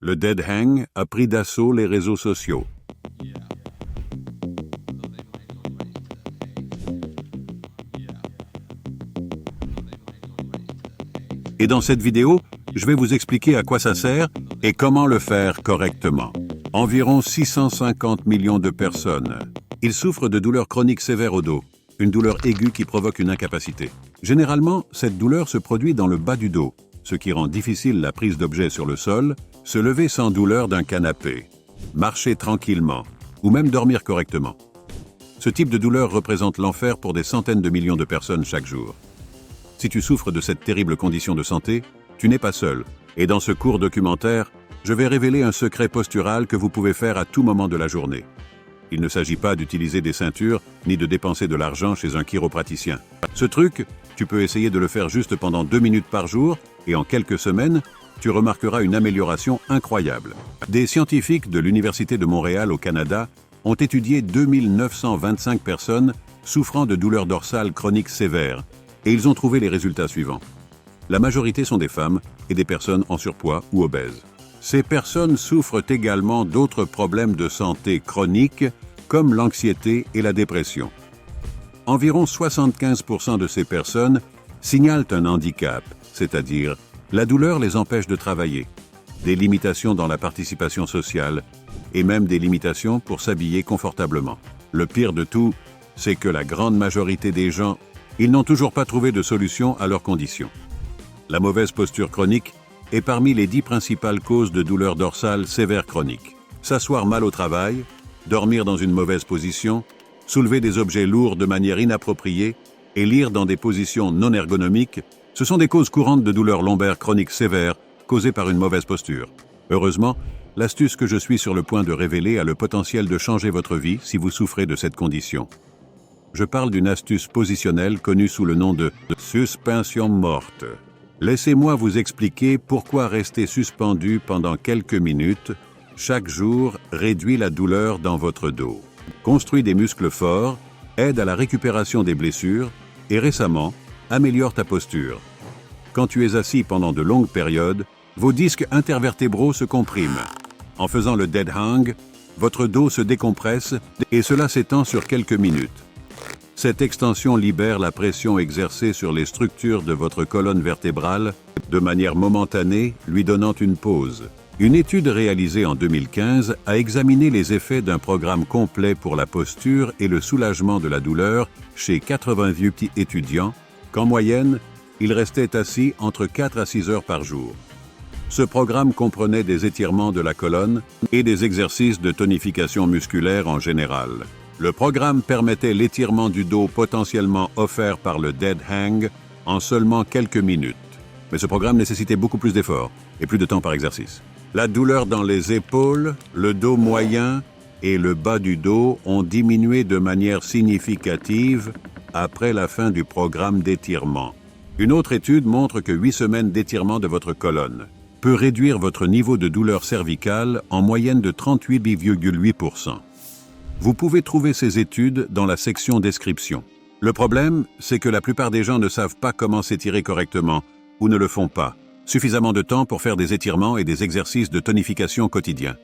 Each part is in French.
Le dead hang a pris d'assaut les réseaux sociaux. Et dans cette vidéo, je vais vous expliquer à quoi ça sert et comment le faire correctement. Environ 650 millions de personnes. Ils souffrent de douleurs chroniques sévères au dos, une douleur aiguë qui provoque une incapacité. Généralement, cette douleur se produit dans le bas du dos, ce qui rend difficile la prise d'objets sur le sol, se lever sans douleur d'un canapé, marcher tranquillement ou même dormir correctement. Ce type de douleur représente l'enfer pour des centaines de millions de personnes chaque jour. Si tu souffres de cette terrible condition de santé, tu n'es pas seul. Et dans ce court documentaire, je vais révéler un secret postural que vous pouvez faire à tout moment de la journée. Il ne s'agit pas d'utiliser des ceintures ni de dépenser de l'argent chez un chiropraticien. Ce truc, tu peux essayer de le faire juste pendant 2 minutes par jour et en quelques semaines, tu remarqueras une amélioration incroyable. Des scientifiques de l'Université de Montréal au Canada ont étudié 2925 personnes souffrant de douleurs dorsales chroniques sévères et ils ont trouvé les résultats suivants. La majorité sont des femmes et des personnes en surpoids ou obèses. Ces personnes souffrent également d'autres problèmes de santé chroniques comme l'anxiété et la dépression. Environ 75% de ces personnes signalent un handicap, c'est-à-dire la douleur les empêche de travailler, des limitations dans la participation sociale et même des limitations pour s'habiller confortablement. Le pire de tout, c'est que la grande majorité des gens, ils n'ont toujours pas trouvé de solution à leurs conditions. La mauvaise posture chronique est parmi les 10 principales causes de douleurs dorsales sévères chroniques. S'asseoir mal au travail, dormir dans une mauvaise position, soulever des objets lourds de manière inappropriée et lire dans des positions non ergonomiques, ce sont des causes courantes de douleurs lombaires chroniques sévères causées par une mauvaise posture. Heureusement, l'astuce que je suis sur le point de révéler a le potentiel de changer votre vie si vous souffrez de cette condition. Je parle d'une astuce positionnelle connue sous le nom de suspension morte. Laissez-moi vous expliquer pourquoi rester suspendu pendant quelques minutes chaque jour réduit la douleur dans votre dos, construit des muscles forts, aide à la récupération des blessures et récemment améliore ta posture. Quand tu es assis pendant de longues périodes, vos disques intervertébraux se compriment. En faisant le dead hang, votre dos se décompresse et cela s'étend sur quelques minutes. Cette extension libère la pression exercée sur les structures de votre colonne vertébrale de manière momentanée, lui donnant une pause. Une étude réalisée en 2015 a examiné les effets d'un programme complet pour la posture et le soulagement de la douleur chez 88 étudiants, qu'en moyenne, ils restaient assis entre 4 à 6 heures par jour. Ce programme comprenait des étirements de la colonne et des exercices de tonification musculaire en général. Le programme permettait l'étirement du dos potentiellement offert par le dead hang en seulement quelques minutes. Mais ce programme nécessitait beaucoup plus d'efforts et plus de temps par exercice. La douleur dans les épaules, le dos moyen et le bas du dos ont diminué de manière significative après la fin du programme d'étirement. Une autre étude montre que 8 semaines d'étirement de votre colonne peut réduire votre niveau de douleur cervicale en moyenne de 38,8%. Vous pouvez trouver ces études dans la section description. Le problème, c'est que la plupart des gens ne savent pas comment s'étirer correctement ou ne le font pas. Suffisamment de temps pour faire des étirements et des exercices de tonification quotidiens.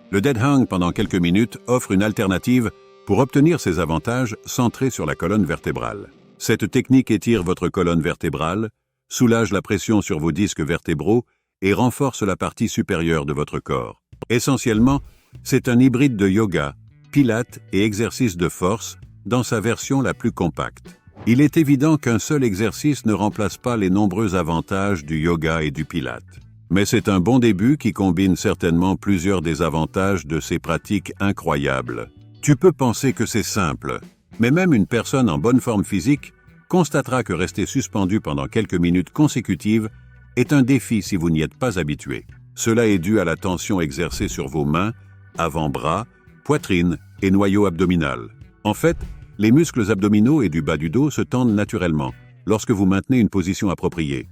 Le dead hang pendant quelques minutes offre une alternative pour obtenir ces avantages centrés sur la colonne vertébrale. Cette technique étire votre colonne vertébrale, soulage la pression sur vos disques vertébraux et renforce la partie supérieure de votre corps. Essentiellement, c'est un hybride de yoga, pilates et exercices de force dans sa version la plus compacte. Il est évident qu'un seul exercice ne remplace pas les nombreux avantages du yoga et du pilates. Mais c'est un bon début qui combine certainement plusieurs des avantages de ces pratiques incroyables. Tu peux penser que c'est simple, mais même une personne en bonne forme physique constatera que rester suspendu pendant quelques minutes consécutives est un défi si vous n'y êtes pas habitué. Cela est dû à la tension exercée sur vos mains, avant-bras, poitrine et noyau abdominal. En fait, les muscles abdominaux et du bas du dos se tendent naturellement lorsque vous maintenez une position appropriée.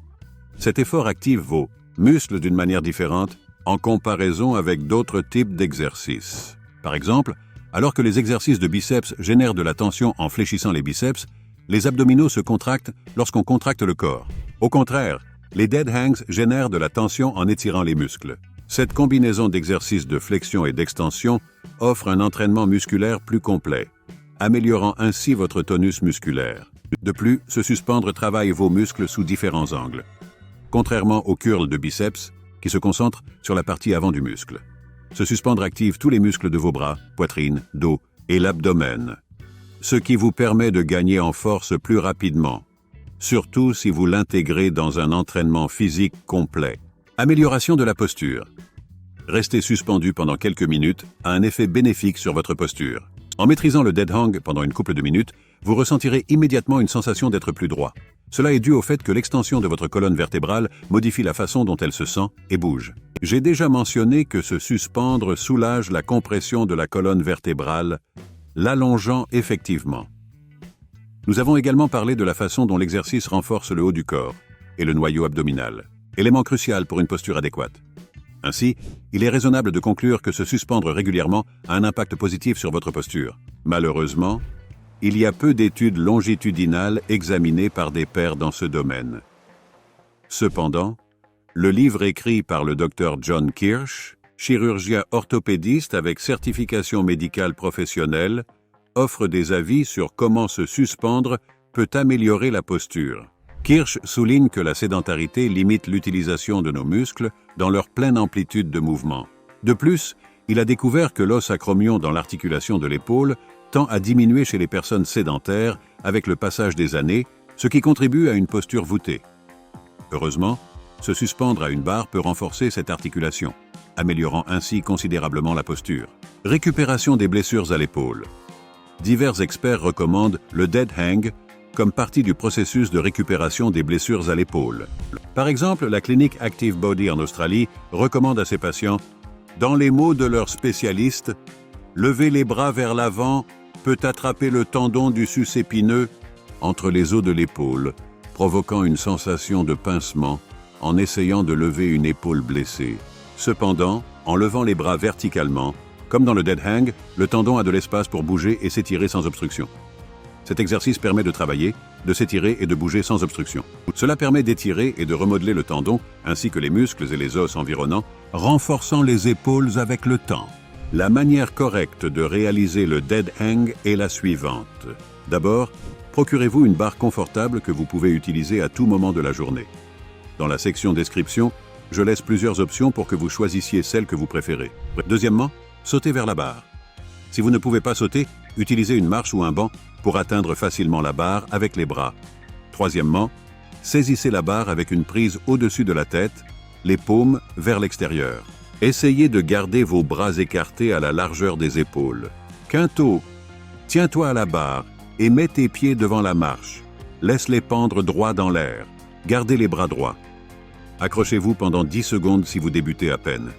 Cet effort active vos muscles d'une manière différente en comparaison avec d'autres types d'exercices. Par exemple, alors que les exercices de biceps génèrent de la tension en fléchissant les biceps, les abdominaux se contractent lorsqu'on contracte le corps. Au contraire, les dead hangs génèrent de la tension en étirant les muscles. Cette combinaison d'exercices de flexion et d'extension offre un entraînement musculaire plus complet, améliorant ainsi votre tonus musculaire. De plus, se suspendre travaille vos muscles sous différents angles, contrairement au curl de biceps qui se concentre sur la partie avant du muscle. Se suspendre active tous les muscles de vos bras, poitrine, dos et l'abdomen, ce qui vous permet de gagner en force plus rapidement, surtout si vous l'intégrez dans un entraînement physique complet. Amélioration de la posture. Rester suspendu pendant quelques minutes a un effet bénéfique sur votre posture. En maîtrisant le dead hang pendant une couple de minutes, vous ressentirez immédiatement une sensation d'être plus droit. Cela est dû au fait que l'extension de votre colonne vertébrale modifie la façon dont elle se sent et bouge. J'ai déjà mentionné que se suspendre soulage la compression de la colonne vertébrale, l'allongeant effectivement. Nous avons également parlé de la façon dont l'exercice renforce le haut du corps et le noyau abdominal, élément crucial pour une posture adéquate. Ainsi, il est raisonnable de conclure que se suspendre régulièrement a un impact positif sur votre posture. Malheureusement, il y a peu d'études longitudinales examinées par des pairs dans ce domaine. Cependant, le livre écrit par le Dr John Kirsch, chirurgien orthopédiste avec certification médicale professionnelle, offre des avis sur comment se suspendre peut améliorer la posture. Kirsch souligne que la sédentarité limite l'utilisation de nos muscles dans leur pleine amplitude de mouvement. De plus, il a découvert que l'os acromion dans l'articulation de l'épaule tend à diminuer chez les personnes sédentaires avec le passage des années, ce qui contribue à une posture voûtée. Heureusement, se suspendre à une barre peut renforcer cette articulation, améliorant ainsi considérablement la posture. Récupération des blessures à l'épaule. Divers experts recommandent le dead hang comme partie du processus de récupération des blessures à l'épaule. Par exemple, la clinique Active Body en Australie recommande à ses patients, dans les mots de leur spécialiste, lever les bras vers l'avant peut attraper le tendon du sus épineux entre les os de l'épaule, provoquant une sensation de pincement en essayant de lever une épaule blessée. Cependant, en levant les bras verticalement, comme dans le dead hang, le tendon a de l'espace pour bouger et s'étirer sans obstruction. Cet exercice permet de travailler, de s'étirer et de bouger sans obstruction. Cela permet d'étirer et de remodeler le tendon, ainsi que les muscles et les os environnants, renforçant les épaules avec le temps. La manière correcte de réaliser le dead hang est la suivante. D'abord, procurez-vous une barre confortable que vous pouvez utiliser à tout moment de la journée. Dans la section description, je laisse plusieurs options pour que vous choisissiez celle que vous préférez. Deuxièmement, sautez vers la barre. Si vous ne pouvez pas sauter, utilisez une marche ou un banc pour atteindre facilement la barre avec les bras. Troisièmement, saisissez la barre avec une prise au-dessus de la tête, les paumes vers l'extérieur. Essayez de garder vos bras écartés à la largeur des épaules. Quinto, tiens-toi à la barre et mets tes pieds devant la marche. Laisse-les pendre droit dans l'air. Gardez les bras droits. Accrochez-vous pendant 10 secondes si vous débutez à peine.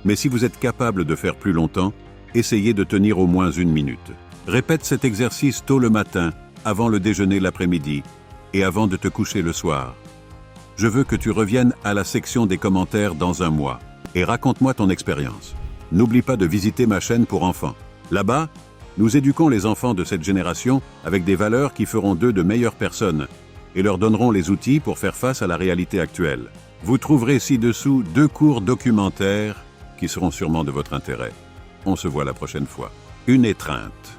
Mais si vous êtes capable de faire plus longtemps, essayez de tenir au moins 1 minute. Répète cet exercice tôt le matin, avant le déjeuner l'après-midi et avant de te coucher le soir. Je veux que tu reviennes à la section des commentaires dans un mois et raconte-moi ton expérience. N'oublie pas de visiter ma chaîne pour enfants. Là-bas, nous éduquons les enfants de cette génération avec des valeurs qui feront d'eux de meilleures personnes et leur donneront les outils pour faire face à la réalité actuelle. Vous trouverez ci-dessous 2 courts documentaires qui seront sûrement de votre intérêt. On se voit la prochaine fois. Une étreinte.